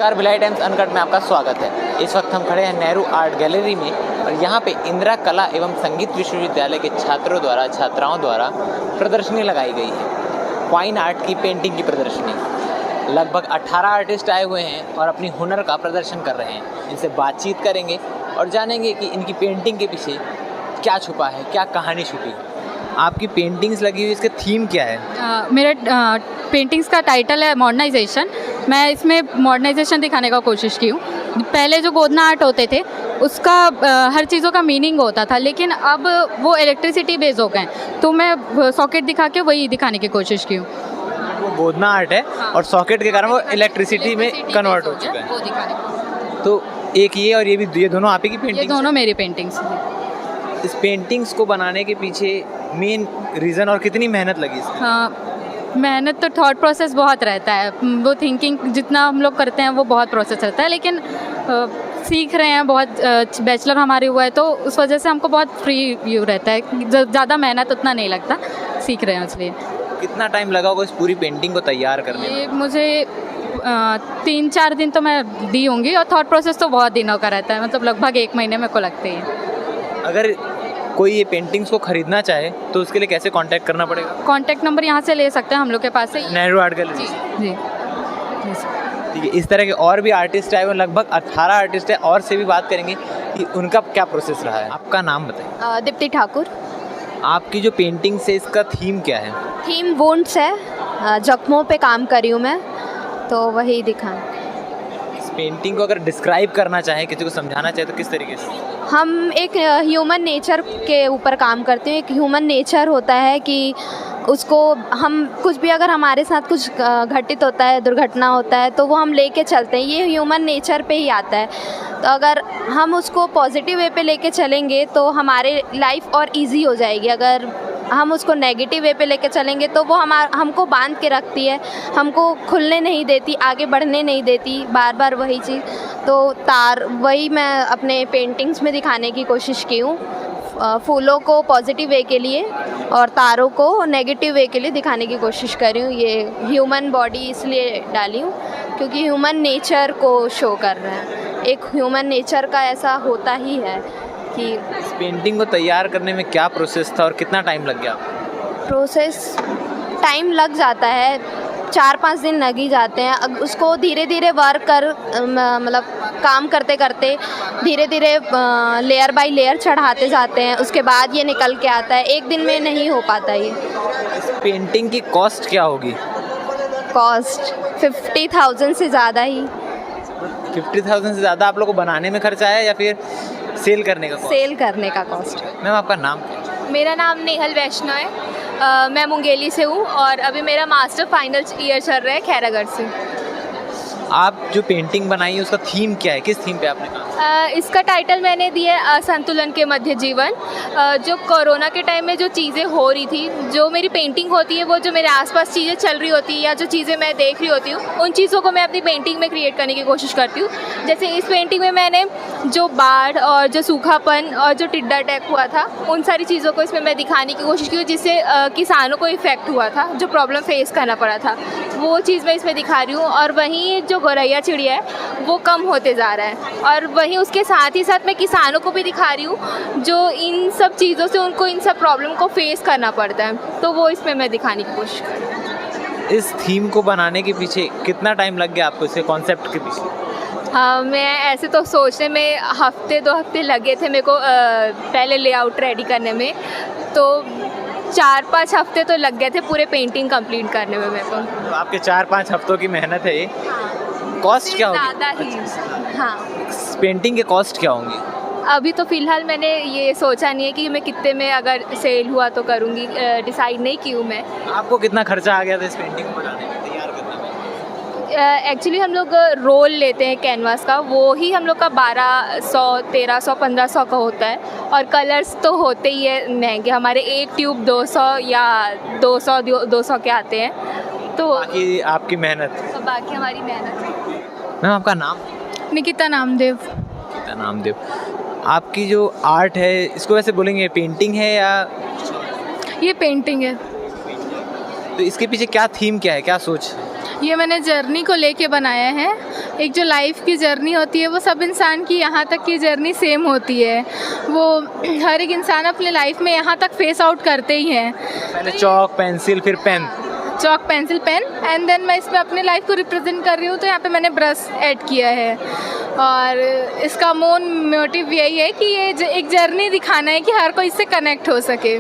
नमस्कार, Bhilai times uncut में आपका स्वागत है। इस वक्त हम खड़े हैं नेहरू आर्ट गैलरी में और यहाँ पे इंदिरा कला एवं संगीत विश्वविद्यालय के छात्राओं द्वारा प्रदर्शनी लगाई गई है। फाइन आर्ट की पेंटिंग की प्रदर्शनी। लगभग 18 आर्टिस्ट आए हुए हैं और अपनी हुनर का प्रदर्शन कर रहे हैं। इनसे बातचीत करेंगे और जानेंगे कि इनकी पेंटिंग के पीछे क्या छुपा है, क्या कहानी छुपी है। आपकी पेंटिंग्स लगी हुई, इसका थीम क्या है? मेरा पेंटिंग्स का टाइटल है मॉडर्नाइजेशन। मैं इसमें मॉडर्नाइजेशन दिखाने का कोशिश की हूँ। पहले जो गोदना आर्ट होते थे उसका हर चीज़ों का मीनिंग होता था, लेकिन अब वो इलेक्ट्रिसिटी बेस हो गए, तो मैं सॉकेट दिखा के वही दिखाने की कोशिश की हूँ। वो गोदना आर्ट है। हाँ। और सॉकेट के कारण वो इलेक्ट्रिसिटी में कन्वर्ट हो चुका है। वो दिखाने। तो एक ये और ये दोनों आप ही की पेंटिंग्स? ये दोनों मेरी पेंटिंग्स। इस पेंटिंग्स को बनाने के पीछे मेन रीज़न और कितनी मेहनत लगी इसमें? हाँ, मेहनत तो थॉट प्रोसेस बहुत रहता है। वो थिंकिंग जितना हम लोग करते हैं वो बहुत प्रोसेस रहता है, लेकिन सीख रहे हैं बहुत। बैचलर हमारी हुआ है तो उस वजह से हमको बहुत फ्री व्यू रहता है, ज़्यादा मेहनत उतना नहीं लगता, सीख रहे हैं इसलिए। कितना टाइम लगा होगा इस पूरी पेंटिंग को तैयार करने में? ये मुझे 3-4 दिन तो मैं दी होंगी, और थॉट प्रोसेस तो बहुत दिनों का रहता है, मतलब लगभग 1 महीने मेरे को लगते हैं। अगर कोई ये पेंटिंग्स को खरीदना चाहे तो उसके लिए कैसे कांटेक्ट करना पड़ेगा? कांटेक्ट नंबर यहाँ से ले सकते हैं हम लोग के पास से, नेहरू आर्ट गैलरी। जी। ठीक है, इस तरह के और भी आर्टिस्ट आए हुए, लगभग 18 आर्टिस्ट है, और से भी बात करेंगे कि उनका क्या प्रोसेस रहा है। आपका नाम बताइए। दीप्ति ठाकुर। आपकी जो पेंटिंग है इसका थीम क्या है? थीम वुंड्स है, जख्मों पे काम करी हूँ मैं, तो वही दिखाएं। इस पेंटिंग को अगर डिस्क्राइब करना चाहे, किसी को समझाना चाहे, तो किस तरीके से? हम एक ह्यूमन नेचर के ऊपर काम करते हैं। एक ह्यूमन नेचर होता है कि उसको हम कुछ भी, अगर हमारे साथ कुछ घटित होता है, दुर्घटना होता है, तो वो हम लेके चलते हैं। ये ह्यूमन नेचर पे ही आता है। तो अगर हम उसको पॉजिटिव वे पे लेके चलेंगे तो हमारे लाइफ और इजी हो जाएगी। अगर हम उसको नेगेटिव वे पे लेके चलेंगे तो वो हमको बांध के रखती है, हमको खुलने नहीं देती, आगे बढ़ने नहीं देती, बार बार वही चीज़। तो वही मैं अपने पेंटिंग्स में दिखाने की कोशिश की हूँ। फूलों को पॉजिटिव वे के लिए और तारों को नेगेटिव वे के लिए दिखाने की कोशिश कर रही हूँ। ये ह्यूमन बॉडी इसलिए डाली हूँ क्योंकि ह्यूमन नेचर को शो कर रहा है। एक ह्यूमन नेचर का ऐसा होता ही है कि। इस पेंटिंग को तैयार करने में क्या प्रोसेस था और कितना टाइम लग गया? प्रोसेस टाइम लग जाता है, 4-5 दिन लग ही जाते हैं। अब उसको धीरे धीरे वर्क मतलब काम करते करते धीरे धीरे लेयर बाय लेयर चढ़ाते जाते हैं, उसके बाद ये निकल के आता है। एक दिन में नहीं हो पाता ये। इस पेंटिंग की कॉस्ट क्या होगी? कॉस्ट 50,000 से ज़्यादा ही। 50,000 से ज़्यादा आप लोग को बनाने में खर्चा है या फिर सेल करने का कॉस्ट? सेल करने का कॉस्ट। मैम, आपका नाम? मेरा नाम नेहल वैष्णव है। मैं मुंगेली से हूँ और अभी मेरा मास्टर फाइनल ईयर चल रहा है खैरागढ़ से। आप जो पेंटिंग बनाई है उसका थीम क्या है? किस थीम पे आपने काम? इसका टाइटल मैंने दिया है असंतुलन के मध्य जीवन। जो कोरोना के टाइम में जो चीज़ें हो रही थी, जो मेरी पेंटिंग होती है, वो जो मेरे आसपास चीज़ें चल रही होती है या जो चीज़ें मैं देख रही होती हूँ, उन चीज़ों को मैं अपनी पेंटिंग में क्रिएट करने की कोशिश करती हूँ। जैसे इस पेंटिंग में मैंने जो बाढ़ और जो सूखापन और जो टिड्डा अटैक हुआ था, उन सारी चीज़ों को इसमें मैं दिखाने की कोशिश की, जिससे किसानों को इफ़ेक्ट हुआ था, जो प्रॉब्लम फेस करना पड़ा था, वो चीज़ मैं इसमें दिखा रही हूँ। और वहीं जो गौरैया चिड़िया है वो कम होते जा रहा है, और वहीं उसके साथ ही साथ मैं किसानों को भी दिखा रही हूँ जो इन सब चीज़ों से उनको इन सब प्रॉब्लम को फेस करना पड़ता है, तो वो इसमें मैं दिखाने की कोशिश कर रही हूँ। इस थीम को बनाने के पीछे कितना टाइम लग गया आपको, इसके कॉन्सेप्ट के पीछे? हाँ, मैं ऐसे तो सोचने में 1-2 हफ्ते लगे थे मेरे को पहले लेआउट रेडी करने में, तो 4-5 हफ्ते तो लग गए थे पूरे पेंटिंग कंप्लीट करने में मेरे को। तो आपके 4-5 हफ्तों की मेहनत है ये। कॉस्ट क्या होगी? ज़्यादा ही। हाँ, पेंटिंग के कॉस्ट क्या होंगी? अभी तो फ़िलहाल मैंने ये सोचा नहीं है कि मैं कितने में अगर सेल हुआ तो करूँगी, डिसाइड नहीं की हूँ मैं। आपको कितना खर्चा आ गया था इस पेंटिंग को बनाने में, तैयार करने में? एक्चुअली हम लोग रोल लेते हैं कैनवास का, वो ही हम लोग का 1200, 1300, 1500 का होता है, और कलर्स तो होते ही है महंगे। हमारे एक ट्यूब 200 या 200 के आते हैं, तो बाकी आपकी मेहनत। बाकी हमारी मेहनत है। मैम, आपका नाम? निकिता नामदेव। निकिता नामदेव। आपकी जो आर्ट है इसको वैसे बोलेंगे पेंटिंग है या? ये पेंटिंग है। तो इसके पीछे क्या थीम क्या है, क्या सोच? ये मैंने जर्नी को लेके बनाया है। एक जो लाइफ की जर्नी होती है वो सब इंसान की यहाँ तक की जर्नी सेम होती है। वो हर एक इंसान अपने लाइफ में यहाँ तक फेस आउट करते ही हैं। पहले चौक पेंसिल फिर pen. Chalk pencil pen and then मैं इसमें अपने लाइफ को रिप्रेजेंट कर रही हूँ, तो यहाँ पे मैंने ब्रश ऐड किया है। और इसका मेन मोटिव यही है कि ये एक जर्नी दिखाना है कि हर कोई इससे कनेक्ट हो सके।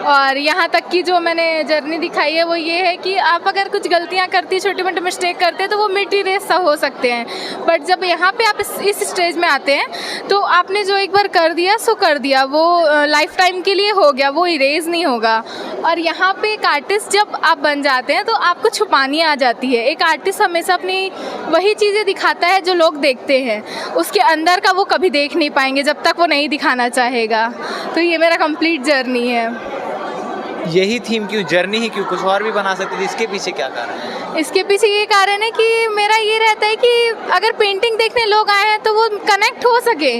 और यहाँ तक की जो मैंने जर्नी दिखाई है वो ये है कि आप अगर कुछ गलतियाँ करती, छोटी मोटी मिस्टेक करते हैं तो वो मिट इरेज सा हो सकते हैं, बट जब यहाँ पे आप इस स्टेज में आते हैं तो आपने जो एक बार कर दिया सो कर दिया, वो लाइफ टाइम के लिए हो गया, वो इरेज नहीं होगा। और यहाँ पे एक आर्टिस्ट जब आप बन जाते हैं तो आपको छुपानी आ जाती है। एक आर्टिस्ट हमेशा अपनी वही चीज़ें दिखाता है जो लोग देखते हैं, उसके अंदर का वो कभी देख नहीं पाएंगे जब तक वो नहीं दिखाना चाहेगा। तो ये मेरा कंप्लीट जर्नी है। यही थीम क्यों, जर्नी ही क्यों, कुछ और भी बना सकती थी, इसके पीछे क्या कारण है? इसके पीछे ये कारण है कि मेरा ये रहता है कि अगर पेंटिंग देखने लोग आए हैं तो वो कनेक्ट हो सके,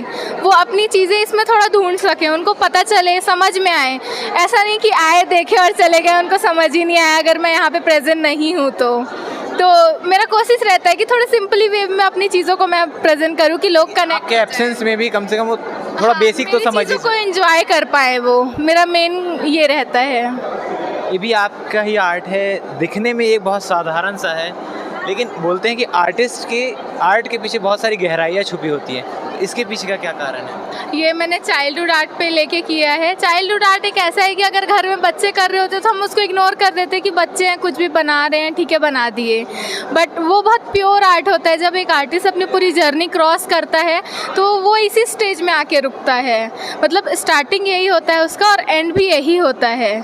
वो अपनी चीज़ें इसमें थोड़ा ढूंढ सकें, उनको पता चले, समझ में आए। ऐसा नहीं कि आए देखे और चले गए, उनको समझ ही नहीं आया अगर मैं यहाँ पे प्रेजेंट नहीं हूँ तो मेरा कोशिश रहता है कि थोड़े सिंपली वे में अपनी चीज़ों को मैं प्रेजेंट करूँ कि लोग कनेक्ट आपके एब्सेंस में भी कम से कम वो थोड़ा बेसिक तो समझ को एंजॉय कर पाए, वो मेरा मेन ये रहता है। ये भी आपका ही आर्ट है, दिखने में एक बहुत साधारण सा है, लेकिन बोलते हैं कि आर्टिस्ट के आर्ट के पीछे बहुत सारी गहराइयाँ छुपी होती हैं। इसके पीछे का क्या कारण है? ये मैंने चाइल्डहुड आर्ट पे लेके किया है। चाइल्डहुड आर्ट एक ऐसा है कि अगर घर में बच्चे कर रहे होते तो हम उसको इग्नोर कर देते कि बच्चे हैं, कुछ भी बना रहे हैं, ठीक है बना दिए, बट वो बहुत प्योर आर्ट होता है। जब एक आर्टिस्ट अपनी पूरी जर्नी क्रॉस करता है तो वो इसी स्टेज में आके रुकता है, मतलब स्टार्टिंग यही होता है उसका और एंड भी यही होता है।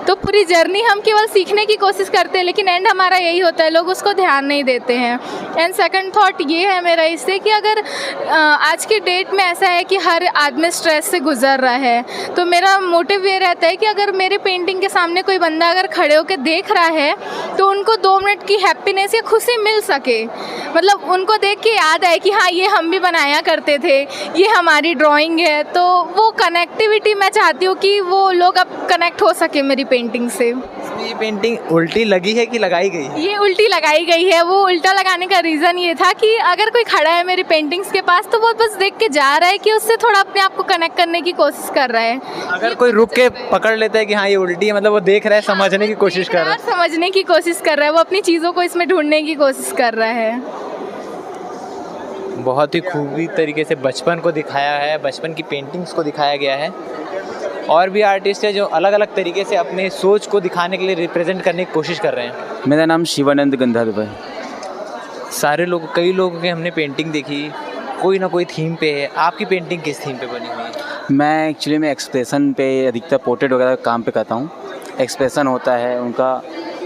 तो पूरी जर्नी हम केवल सीखने की कोशिश करते हैं, लेकिन एंड हमारा यही होता है, लोग उसको ध्यान नहीं देते हैं। एंड सेकंड थॉट ये है मेरा इससे कि अगर आज के डेट में ऐसा है कि हर आदमी स्ट्रेस से गुजर रहा है, तो मेरा मोटिव ये रहता है कि अगर मेरे पेंटिंग के सामने कोई बंदा अगर खड़े होकर देख रहा है तो उनको 2 मिनट की हैप्पीनेस या खुशी मिल सके, मतलब उनको देख के याद आए कि हाँ ये हम भी बनाया करते थे, ये हमारी ड्राइंग है। तो वो कनेक्टिविटी मैं चाहती हूँ कि वो लोग अब कनेक्ट हो सके मेरी पेंटिंग से। ये पेंटिंग उल्टी लगी है कि लगाई गई है? ये उल्टी लगाई गई है। वो उल्टा लगाने का रीज़न ये था कि अगर कोई खड़ा है मेरी पेंटिंग्स के पास तो वो बस देख के जा रहा है कि उससे थोड़ा अपने आप को कनेक्ट करने की कोशिश कर रहा है। अगर कोई रुक के पकड़ लेता है कि हाँ ये उल्टी है, मतलब वो देख रहा है, समझने की कोशिश कर रहा है, समझने की कोशिश कर रहा है, वो अपनी चीज़ों को इसमें ढूंढने की कोशिश कर रहा है। बहुत ही खूबी तरीके से बचपन को दिखाया है, बचपन की पेंटिंग्स को दिखाया गया है। और भी आर्टिस्ट है जो अलग अलग तरीके से अपने सोच को दिखाने के लिए रिप्रेजेंट करने की कोशिश कर रहे हैं। मेरा नाम शिवानंद गंधर्व है। सारे लोग, कई लोगों की हमने पेंटिंग देखी, कोई ना कोई थीम पे है। आपकी पेंटिंग किस थीम पे बनी हुई है? मैं एक्चुअली में एक्सप्रेशन पे अधिकतर पोर्ट्रेट वगैरह काम पे करता हूँ। एक्सप्रेशन होता है उनका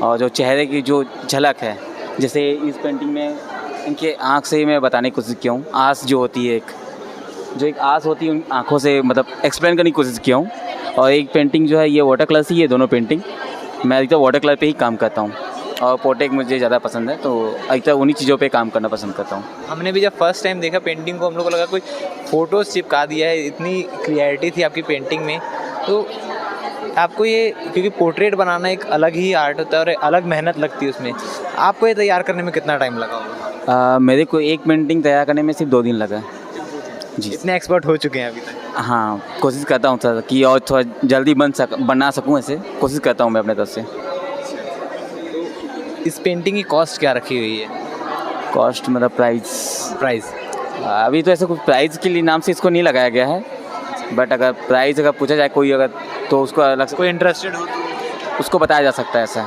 और जो चेहरे की जो झलक है, जैसे इस पेंटिंग में इनके आँख से मैं बताने की कोशिश किया हूँ। आँख जो होती है, एक आँख होती है, उन आँखों से मतलब एक्सप्लेन करने की कोशिश किया हूँ। और एक पेंटिंग जो है ये वाटर कलर से, ये दोनों पेंटिंग मैं अधिकतर वाटर कलर पे ही काम करता हूँ और पोर्ट्रेट मुझे ज़्यादा पसंद है, तो अधिकतर उन्हीं चीज़ों पे काम करना पसंद करता हूँ। हमने भी जब फर्स्ट टाइम देखा पेंटिंग को, हम लोग को लगा कोई फ़ोटोज़ चिपका दिया है, इतनी क्लियरिटी थी आपकी पेंटिंग में। तो आपको ये, क्योंकि पोर्ट्रेट बनाना एक अलग ही आर्ट होता है और अलग मेहनत लगती है उसमें, आपको ये तैयार करने में कितना टाइम लगा होगा? मेरे को एक पेंटिंग तैयार करने में सिर्फ 2 दिन लगा जी। इतने एक्सपर्ट हो चुके हैं अभी तक? हाँ, कोशिश करता हूँ सर कि और थोड़ा जल्दी बना सकूँ, ऐसे कोशिश करता हूँ मैं अपने तरफ से। इस पेंटिंग की कॉस्ट क्या रखी हुई है? कॉस्ट मतलब प्राइस अभी तो ऐसा कुछ प्राइस के लिए नाम से इसको नहीं लगाया गया है, बट अगर प्राइस अगर पूछा जाए कोई अगर, तो उसको अलग से कोई इंटरेस्टेड हो उसको बताया जा सकता है। ऐसा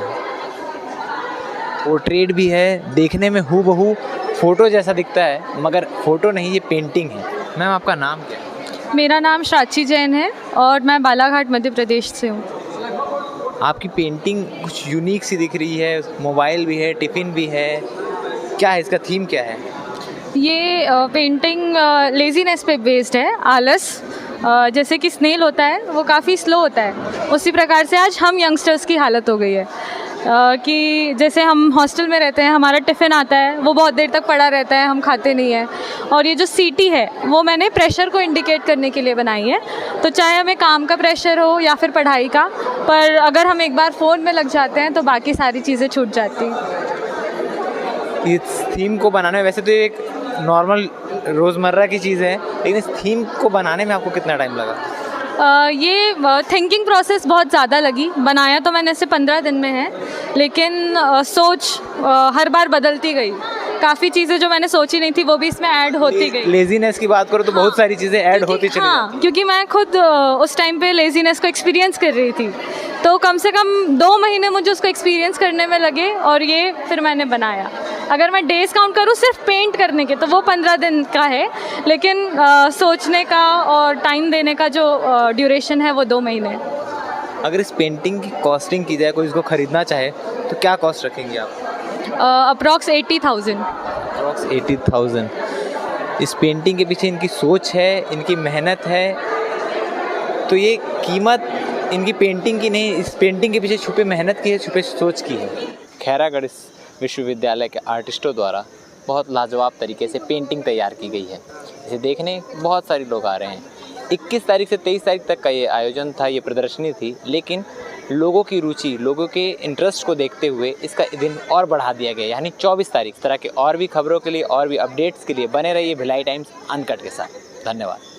पोर्ट्रेट भी है, देखने में हूबहू फ़ोटो जैसा दिखता है, मगर फ़ोटो नहीं, ये पेंटिंग है। मैम आपका नाम क्या है? मेरा नाम प्राची जैन है और मैं बालाघाट मध्य प्रदेश से हूँ। आपकी पेंटिंग कुछ यूनिक सी दिख रही है, मोबाइल भी है, टिफ़िन भी है, क्या है इसका थीम क्या है? ये पेंटिंग लेज़ीनेस पे बेस्ड है, आलस। जैसे कि स्नेल होता है वो काफ़ी स्लो होता है, उसी प्रकार से आज हम यंगस्टर्स की हालत हो गई है कि जैसे हम हॉस्टल में रहते हैं, हमारा टिफ़िन आता है वो बहुत देर तक पड़ा रहता है, हम खाते नहीं हैं। और ये जो सीटी है वो मैंने प्रेशर को इंडिकेट करने के लिए बनाई है। तो चाहे हमें काम का प्रेशर हो या फिर पढ़ाई का, पर अगर हम एक बार फ़ोन में लग जाते हैं तो बाकी सारी चीज़ें छूट जाती हैं। इस थीम को बनाने में, वैसे तो ये एक नॉर्मल रोज़मर्रा की चीज़ है, लेकिन इस थीम को बनाने में आपको कितना टाइम लगा? ये थिंकिंग प्रोसेस बहुत ज़्यादा लगी। बनाया तो मैंने इसे 15 दिन में है, लेकिन सोच हर बार बदलती गई। काफ़ी चीज़ें जो मैंने सोची नहीं थी वो भी इसमें ऐड होती गई। लेजीनेस की बात करो तो बहुत सारी चीज़ें ऐड होती चली हाँ, क्योंकि मैं खुद उस टाइम पे लेजीनेस को एक्सपीरियंस कर रही थी, तो कम से कम 2 महीने मुझे उसको एक्सपीरियंस करने में लगे और ये फिर मैंने बनाया। अगर मैं डेज काउंट करूँ सिर्फ पेंट करने के तो वो 15 दिन का है, लेकिन सोचने का और टाइम देने का जो ड्यूरेशन है वो 2 महीने। अगर इस पेंटिंग की कॉस्टिंग की जाए, कोई इसको ख़रीदना चाहे तो क्या कॉस्ट रखेंगे आप? अप्रॉक्स 80,000। अप्रॉक्स 80,000। इस पेंटिंग के पीछे इनकी सोच है, इनकी मेहनत है, तो ये कीमत इनकी पेंटिंग की नहीं, इस पेंटिंग के पीछे छुपे मेहनत की है, छुपे सोच की है। खैरागढ़ विश्वविद्यालय के आर्टिस्टों द्वारा बहुत लाजवाब तरीके से पेंटिंग तैयार की गई है। इसे देखने बहुत सारे लोग आ रहे हैं। 21 तारीख से 23 तारीख तक का ये आयोजन था, ये प्रदर्शनी थी, लेकिन लोगों की रुचि, लोगों के इंटरेस्ट को देखते हुए इसका दिन और बढ़ा दिया गया, यानी 24 तारीख। इस तरह के और भी खबरों के लिए और भी अपडेट्स के लिए बने रहिए भिलाई टाइम्स अनकट के साथ। धन्यवाद।